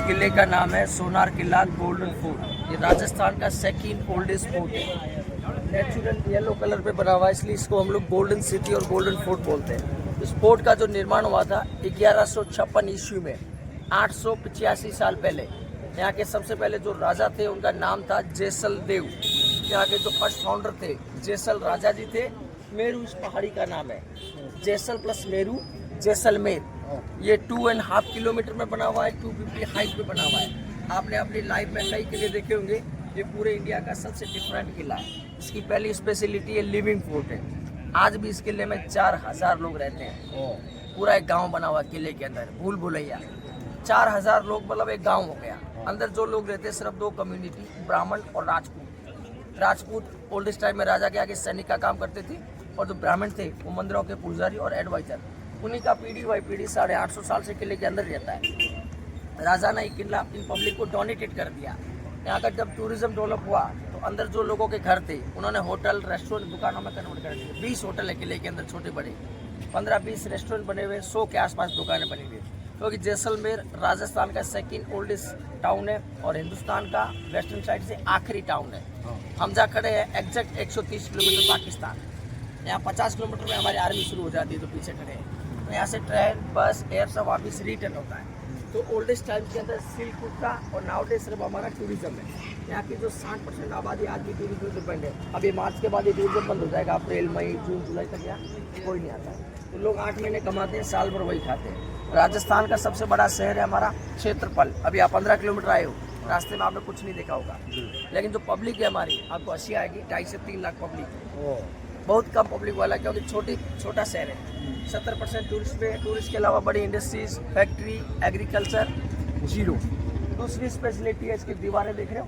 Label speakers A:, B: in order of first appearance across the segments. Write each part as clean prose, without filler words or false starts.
A: किले का नाम है सोनार किला गोल्डन फोर्ट। ये राजस्थान का सेकंड ओल्डेस्ट फोर्ट है। नेचुरल येलो कलर पे बना हुआ है, इसलिए इसको हम लोग गोल्डन सिटी और गोल्डन फोर्ट बोलते हैं। इस फोर्ट का जो निर्माण हुआ था 1156 ईस्वी में, 885 साल पहले। यहाँ के सबसे पहले जो राजा थे उनका नाम था जैसल देव। यहाँ के जो फर्स्ट फाउंडर थे जैसल राजा जी थे। मेरू इस पहाड़ी का नाम है। जैसल प्लस मेरू जैसलमेर। ये 2.5 किलोमीटर में बना हुआ है, 250 हाइट पे बना हुआ है। आपने अपनी लाइफ में कई किले देखे होंगे, ये पूरे इंडिया का सबसे डिफरेंट किला है। इसकी पहली स्पेशलिटी है लिविंग फोर्ट है। आज भी इस किले में 4000 लोग रहते हैं। पूरा एक गांव बना हुआ किले के अंदर, भूल भुलैया। 4000 लोग मतलब एक गांव हो गया। अंदर जो लोग रहते हैं सिर्फ 2 कम्युनिटी, ब्राह्मण और राजपूत। राजपूत ओल्डेस्ट टाइम में राजा के आगे सैनिक का काम करते थे, और जो ब्राह्मण थे वो मंदिरों के पुजारी और एडवाइजर। उन्हीं का पीढ़ी बाई पीढ़ी 850 साल से किले के अंदर रहता है। राजा ने किला इन पब्लिक को डोनेटेड कर दिया। यहाँ का जब टूरिज्म डेवलप हुआ तो अंदर जो लोगों के घर थे उन्होंने होटल रेस्टोरेंट दुकानों में कन्वर्ट कर दिए। 20 होटल है किले के अंदर, छोटे बड़े 15-20 रेस्टोरेंट बने हुए, 100 के आसपास दुकानें बनी हुई। क्योंकि जैसलमेर राजस्थान का सेकंड ओल्डेस्ट टाउन है और हिंदुस्तान का वेस्टर्न साइड से आखिरी टाउन है। हम जा खड़े हैं एग्जैक्ट 130 किलोमीटर पाकिस्तान। यहाँ 50 किलोमीटर में हमारी आर्मी शुरू हो जाती है, तो पीछे खड़े हैं। तो यहाँ से ट्रेन, बस, एयर सब वापिस रिटर्न होता है। तो ओल्डेस्ट टाइम के अंदर सिल्क रूट का और नाउडे सिर्फ हमारा टूरिज्म है। यहाँ की जो 60% आबादी आज भी टूरिज्म पर डिपेंड है। अभी मार्च के बाद ये टूरिज्म बंद हो जाएगा। अप्रैल, मई, जून, जुलाई तक यहाँ कोई नहीं आता है। तो लोग 8 महीने कमाते हैं, साल भर वही खाते हैं। राजस्थान का सबसे बड़ा शहर है हमारा क्षेत्रफल। अभी आप 15 किलोमीटर आए हो, रास्ते में आपने कुछ नहीं देखा होगा, लेकिन जो पब्लिक है हमारी, आपको 80 आएगी। 2.5 से 3 लाख पब्लिक है। बहुत कम पब्लिक वाला, क्योंकि छोटा शहर है। 70% टूरिस्ट पे, टूरिस्ट के अलावा बड़ी इंडस्ट्रीज, फैक्ट्री, एग्रीकल्चर 0। दूसरी स्पेशलिटी है इसकी दीवारें, देख रहे हो,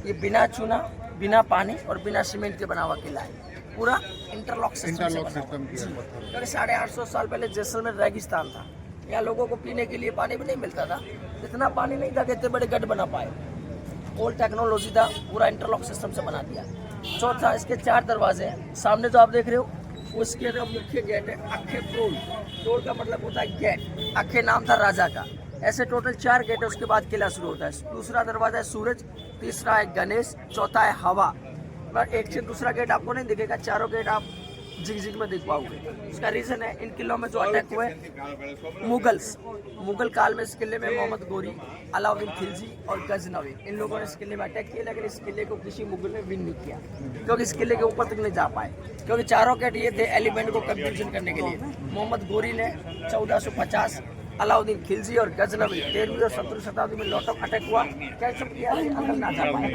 A: ये बिना चूना, बिना पानी और बिना सीमेंट के बना हुआ किला है। पूरा इंटरलॉक सिस्टम क्योंकि 850 साल पहले जैसलमेर रेगिस्तान था। यहाँ लोगों को पीने के लिए पानी भी नहीं मिलता था। इतना पानी नहीं था कि इतने बड़े गढ़ बना पाए। ओल्ड टेक्नोलॉजी था, पूरा इंटरलॉक सिस्टम से बना दिया। चौथा, इसके 4 दरवाजे हैं। सामने जो आप देख रहे हो उसके मुख्य गेट है अखे प्रोल। प्रोल का मतलब होता है गेट। अखे नाम था राजा का। ऐसे टोटल 4 गेट है, उसके बाद किला शुरू होता है। दूसरा दरवाजा है सूरज, तीसरा है गणेश, चौथा है हवा। पर एक से दूसरा गेट आपको नहीं दिखेगा, चारों गेट आप झिक में देख पाओगे। उसका रीजन है इन किलों में जो अटैक हुए मुगल काल में। इस किले में मोहम्मद गोरी, अलाउद्दीन खिलजी और गजनवी, इन लोगों ने इस किले में अटैक किया, लेकिन इस किले को किसी मुगल ने विन नहीं किया, क्योंकि इस किले के ऊपर तक नहीं जा पाए। क्योंकि चारों गेट ये थे एलिमेंट को कंफ्यूजन करने के लिए। मोहम्मद गोरी ने 1450, अलाउद्दीन खिलजी और गजनवी 13वीं और 17वीं शताब्दी में लॉट ऑफ अटैक हुआ। क्या सब किया, अंदर ना जा पाए।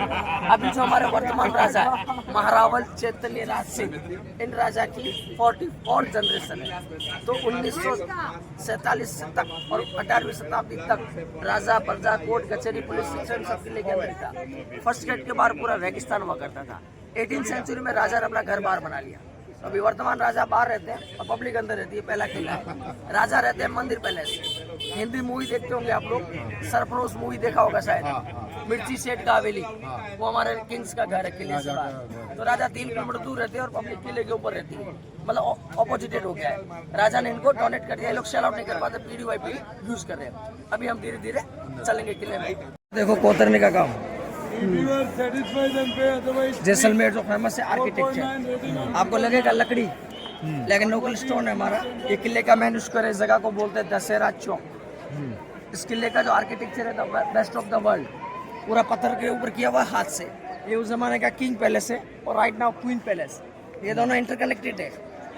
A: अभी जो हमारे वर्तमान राजा है महारावल चैतन्य राज सिंह, इन राजा की 44 जनरेशन है। तो 1947 तक और 18वीं शताब्दी तक राजा, प्रजा, कोर्ट, कचहरी, पुलिस, शिक्षण सब किले के अंदर था। फर्स्ट गेट के बाहर पूरा रेगिस्तान हुआ करता था। 18वीं सेंचुरी में राजा ने अपना घर बाहर बना लिया। अभी वर्तमान राजा बाहर रहते हैं और पब्लिक अंदर रहती है। पहला किला है। राजा रहते हैं मंदिर पैलेस। हिंदी मूवी देखते होंगे आप लोग, सरफरोश मूवी देखा होगा शायद, मिर्ची सेठ का हवेली, वो हमारे किंग्स का घर है किले से बाहर। तो राजा 3 किलोमीटर दूर रहते हैं और पब्लिक किले के ऊपर रहती है। मतलब ऑपोजिटेड हो गया है। राजा ने इनको डोनेट कर दिया। ये लोग सेल आउट नहीं कर पाते, पीढ़ी बाई पीढ़ी यूज कर रहे हैं। अभी हम धीरे धीरे चलेंगे किले में। देखो कोतरने का काम। जैसलमेर जो फेमस है आर्किटेक्चर, आपको लगेगा लकड़ी, लेकिन लोकल स्टोन है हमारा। ये किले का मेन स्क्वायर है। इस जगह को बोलते हैं दशहरा चौक। इस किले का जो आर्किटेक्चर है the best of the world. पूरा पत्थर के ऊपर किया हुआ हाथ से। ये उस जमाने का किंग पैलेस है और राइट नाउ क्वीन पैलेस। ये दोनों इंटरकनेक्टेड है।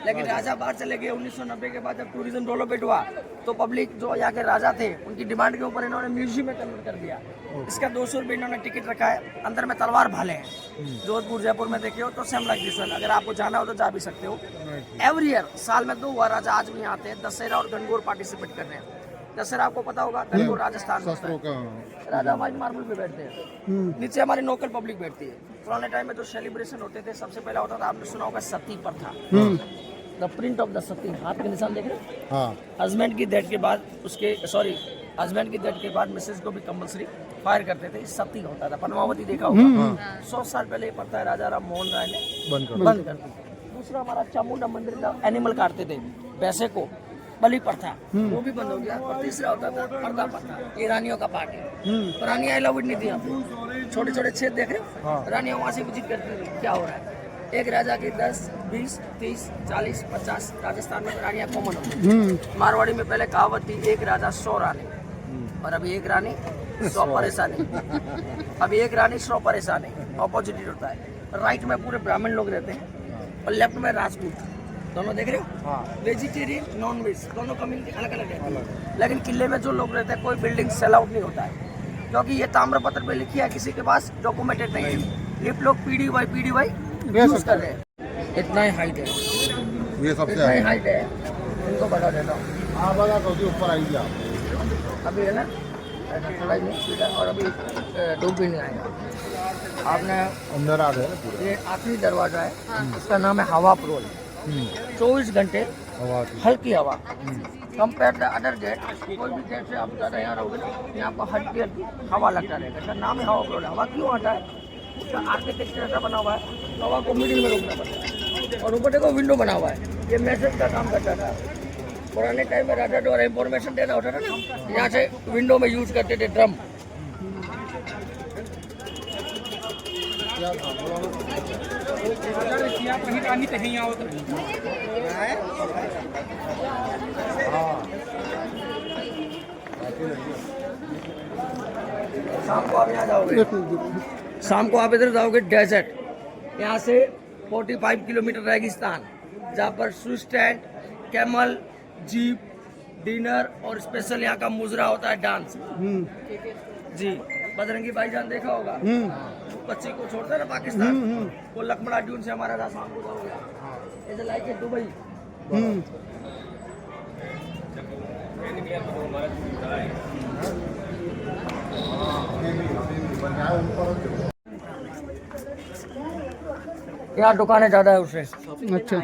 A: लेकिन राजा बाहर चले गए। 1990 के बाद जब टूरिज्म डेवलपमेंट हुआ तो पब्लिक जो यहाँ के राजा थे उनकी डिमांड के ऊपर इन्होंने म्यूजियम में कन्वर्ट कर दिया। इसका 200 रुपये इन्होंने टिकट रखा है। अंदर में तलवार भाले हैं। जोधपुर, जयपुर में देखे हो तो सेम लाइक दिस वन। अगर आपको जाना हो तो जा भी सकते हो। एवरी ईयर साल में 2 बार राजा आज भी आते हैं। दशहरा और गणगौर पार्टिसिपेट कर रहे हैं। दशहरा आपको पता होगा, गणगौर राजस्थान में राजा हमारे मार्बल पे बैठते हैं, नीचे हमारी लोकल पब्लिक बैठती है। पुराने टाइम में जो सेलिब्रेशन होते थे, सबसे पहला होता था, आपने सुना होगा सती प्रथा। द प्रिंट ऑफ द सती, हाथ के निशान देख रहे हैं। हस्बैंड की डेथ के बाद हस्बैंड की डेथ के बाद मिसेज को भी कंपल्सरी फायर करते थे। सती होता था। पद्मावती देखा होगा। 100 साल पहले ये प्रथा है राजा राम मोहन राय ने बंद कर दी। दूसरा हमारा चामुंडा मंदिर का एनिमल काटते थे, पैसे को बलि प्रथा वो भी बंद हो गया। और तीसरा होता था पर्दा प्रथा, ये रानियों का पार्ट है। तो रानियां अलाउड नहीं थी यहाँ पे। छोटे छोटे छेद देख रहे हो, रानियां वहाँ से विजिट करती थी क्या हो रहा है। एक राजा की 10, 20, 30, 40, 50 राजस्थान में रानियां कॉमन होती। मारवाड़ी में पहले कहावत थी, एक राजा 100 रानी, और अभी एक रानी 100 परेशानी। अभी एक रानी 100 परेशानी, ऑपोजिट होता है। राइट में पूरे ब्राह्मण लोग रहते हैं और लेफ्ट में राजपूत, दोनों देख रहे हो। वेजिटेरियन, नॉन वेज दोनों कम्युनिटी अलग अलग रहती है। लेकिन किले में जो लोग रहते हैं कोई बिल्डिंग सेल आउट नहीं होता है, क्योंकि ये ताम्रपत्र में लिखी है, किसी के पास डॉक्यूमेंटेड नहीं है। ये लोग पीडीवाई यूज कर रहे हैं। इतना ही हाइट है,
B: ये सबसे
A: इतना ही हाइट है। इनको बता देता हूँ।
B: हाँ बता तो ऊपर आई गया
A: अभी है ना थोड़ा नहीं सीधा, और अभी डूब भी नहीं आएगा। आपने
B: अंदर आ गए पूरे।
A: ये आखिरी दरवाजा है, इसका नाम है हवा प्रोल। 24 घंटे हल्की हवा। कंपेयर द अदर गेट, कोई भी गेट से आप ज़्यादा यहाँ रहोगे ना, यहाँ पर हल्की हल्की हवा लगता रहेगा। इसका नाम है हवा प्रोल। हवा क्यों आता है, उसका आर्किटेक्चर ऐसा बना हुआ है, हवा को मिडिल में रोकना पड़ता है। और ऊपर देखो विंडो बना हुआ है, ये मैसेज का काम करता था। पुराने टाइम में राजा द्वारा इंफॉर्मेशन देना होता था ना, यहाँ से विंडो में यूज करते थे ड्रम। शाम को आप यहाँ जाओगे, शाम को आप इधर जाओगे डेजर्ट, यहाँ से 45 किलोमीटर रेगिस्तान, जहाँ पर Swiss tent, camel, jeep, dinner और स्पेशल यहाँ का मुजरा होता है, डांस। जी, बजरंगी भाईजान देखा होगा, बच्ची को छोड़ता है ना पाकिस्तान, वो लखमड़ा ड्यून से हमारा रास्ता शाम को जाओगे। इधर लाइक है दुबई। यहाँ दुकानें ज्यादा है उससे। अच्छा।